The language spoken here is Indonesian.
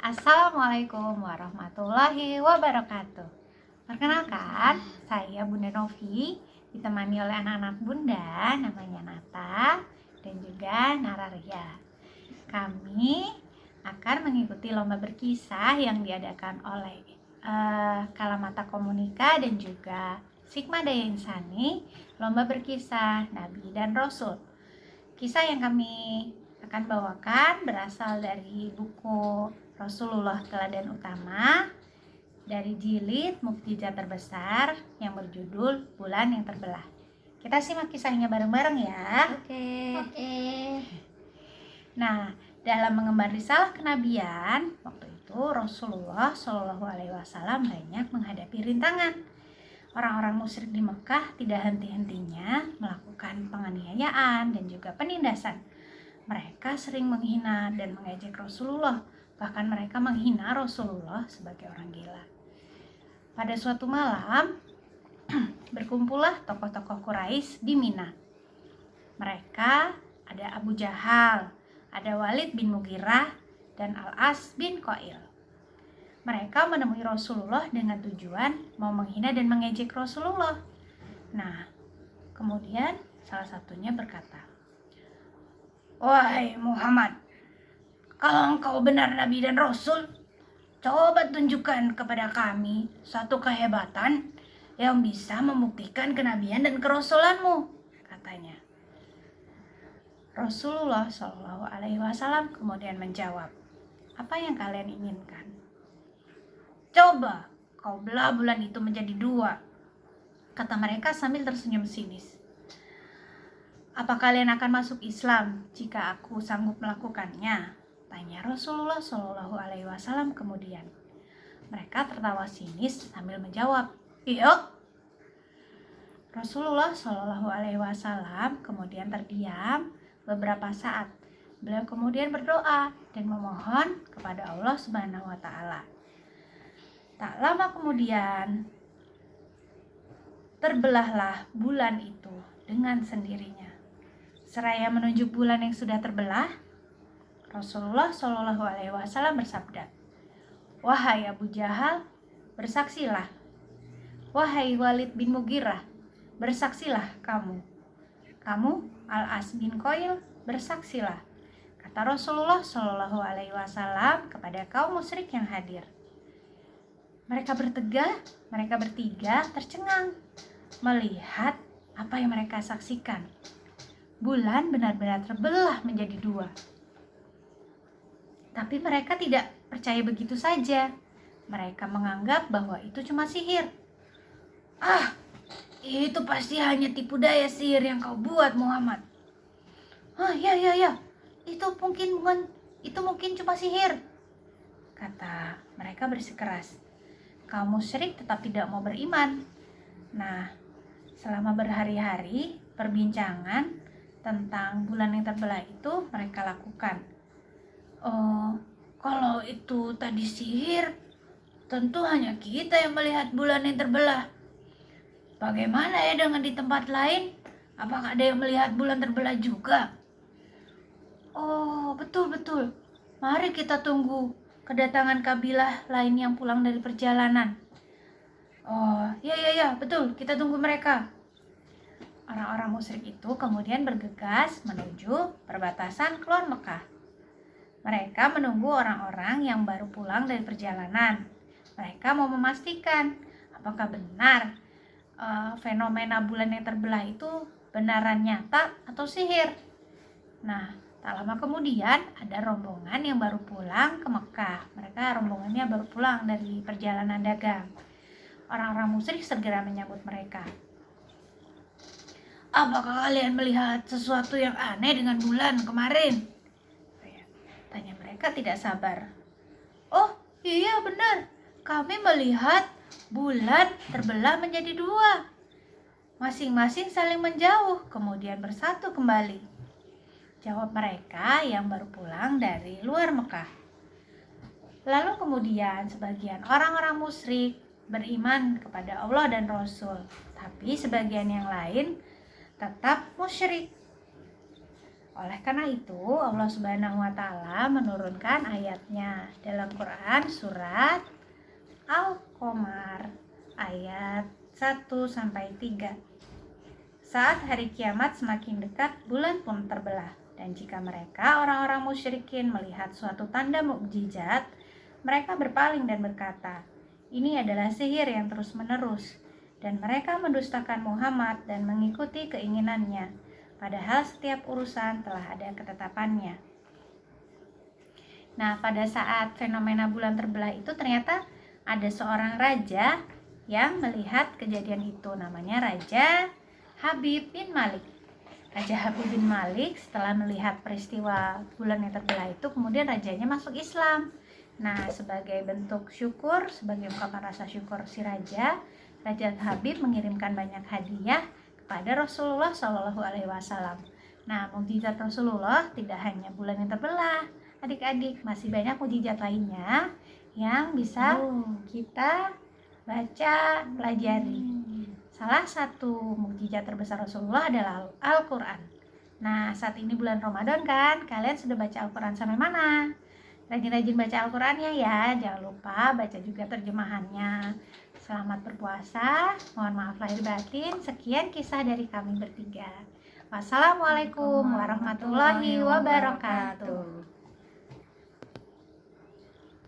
Assalamualaikum warahmatullahi wabarakatuh. Perkenalkan, saya Bunda Novi, ditemani oleh anak-anak Bunda, namanya Nata dan juga Nararia. Kami akan mengikuti lomba berkisah yang diadakan oleh Kalamata Komunika dan juga Sigma Daya Insani, lomba berkisah Nabi dan Rasul. Kisah yang kami akan bawakan berasal dari buku Rasulullah Teladan Utama dari jilid Mukjizat Terbesar yang berjudul Bulan yang Terbelah. Kita simak kisahnya bareng-bareng ya. Oke. Nah, dalam mengemban risalah kenabian, waktu itu Rasulullah Shallallahu Alaihi Wasallam banyak menghadapi rintangan. Orang-orang musyrik di Mekah tidak henti-hentinya melakukan penganiayaan dan juga penindasan. Mereka sering menghina dan mengejek Rasulullah. Bahkan mereka menghina Rasulullah sebagai orang gila. Pada suatu malam, berkumpullah tokoh-tokoh Quraisy di Mina. Mereka ada Abu Jahal, ada Walid bin Mughirah, dan Al-As bin Qail. Mereka menemui Rasulullah dengan tujuan mau menghina dan mengejek Rasulullah. Nah, kemudian salah satunya berkata, "Wahai Muhammad, kalau engkau benar Nabi dan Rasul, coba tunjukkan kepada kami suatu kehebatan yang bisa membuktikan kenabian dan kerasulanmu," katanya. Rasulullah Shallallahu Alaihi Wasallam kemudian menjawab, "Apa yang kalian inginkan? Coba kau belah bulan itu menjadi dua," kata mereka sambil tersenyum sinis. "Apa kalian akan masuk Islam jika aku sanggup melakukannya?" tanya Rasulullah Shallallahu Alaihi Wasallam kemudian. Mereka tertawa sinis sambil menjawab, "Iya." Rasulullah Shallallahu Alaihi Wasallam kemudian terdiam beberapa saat. Beliau kemudian berdoa dan memohon kepada Allah Subhanahu Wa Taala. Tak lama kemudian terbelahlah bulan itu dengan sendirinya. Seraya menunjuk bulan yang sudah terbelah, Rasulullah Shallallahu Alaihi Wasallam bersabda, "Wahai Abu Jahal, bersaksilah. Wahai Walid bin Mughirah, bersaksilah kamu. Kamu Al-As bin Qail, bersaksilah," kata Rasulullah Shallallahu Alaihi Wasallam kepada kaum musyrik yang hadir. Mereka bertiga tercengang melihat apa yang mereka saksikan. Bulan benar-benar terbelah menjadi dua. Tapi mereka tidak percaya begitu saja. Mereka menganggap bahwa itu cuma sihir. Itu pasti hanya tipu daya sihir yang kau buat, Muhammad." Ya. Itu mungkin cuma sihir," kata mereka bersikeras. Kaum musyrik tetap tidak mau beriman. Nah, selama berhari-hari perbincangan tentang bulan yang terbelah itu mereka lakukan. Kalau itu tadi sihir, tentu hanya kita yang melihat bulan yang terbelah. Bagaimana ya dengan di tempat lain? Apakah ada yang melihat bulan terbelah juga? Betul. Mari kita tunggu kedatangan kabilah lain yang pulang dari perjalanan. Ya, betul, kita tunggu mereka. Orang-orang musyrik itu kemudian bergegas menuju perbatasan keluar Mekah. Mereka menunggu orang-orang yang baru pulang dari perjalanan. Mereka mau memastikan apakah benar fenomena bulan yang terbelah itu benaran nyata atau sihir. Nah, tak lama kemudian ada rombongan yang baru pulang ke Mekah. Mereka rombongannya baru pulang dari perjalanan dagang. Orang-orang musyrik segera menyambut mereka. "Apakah kalian melihat sesuatu yang aneh dengan bulan kemarin?" tanya mereka tidak sabar. "Oh iya benar, kami melihat bulan terbelah menjadi dua. Masing-masing saling menjauh, kemudian bersatu kembali," jawab mereka yang baru pulang dari luar Mekah. Lalu kemudian sebagian orang-orang musyrik beriman kepada Allah dan Rasul, tapi sebagian yang lain tetap musyrik. Oleh karena itu, Allah Subhanahu wa Ta'ala menurunkan ayatnya dalam Quran surat Al-Qamar ayat 1-3. Saat hari kiamat semakin dekat, bulan pun terbelah. Dan jika mereka orang-orang musyrikin melihat suatu tanda mukjizat, mereka berpaling dan berkata, "Ini adalah sihir yang terus-menerus." Dan mereka mendustakan Muhammad dan mengikuti keinginannya, padahal setiap urusan telah ada ketetapannya. Nah, pada saat fenomena bulan terbelah itu ternyata ada seorang raja yang melihat kejadian itu, namanya Raja Habib bin Malik. Raja Habib bin Malik setelah melihat peristiwa bulan yang terbelah itu, kemudian rajanya masuk Islam. Nah, sebagai bentuk syukur, sebagai ungkapan rasa syukur si Raja Habib mengirimkan banyak hadiah kepada Rasulullah Shallallahu Alaihi Wasallam. Nah, mukjizat Rasulullah tidak hanya bulan yang terbelah, adik-adik, masih banyak mukjizat lainnya yang bisa kita baca, pelajari. Salah satu mukjizat terbesar Rasulullah adalah Al-Quran. Nah, saat ini bulan Ramadan kan, kalian sudah baca Al-Quran sampai mana? Rajin-rajin baca Al-Qurannya ya, jangan lupa baca juga terjemahannya. Selamat berpuasa, mohon maaf lahir batin. Sekian kisah dari kami bertiga. Wassalamualaikum warahmatullahi wabarakatuh.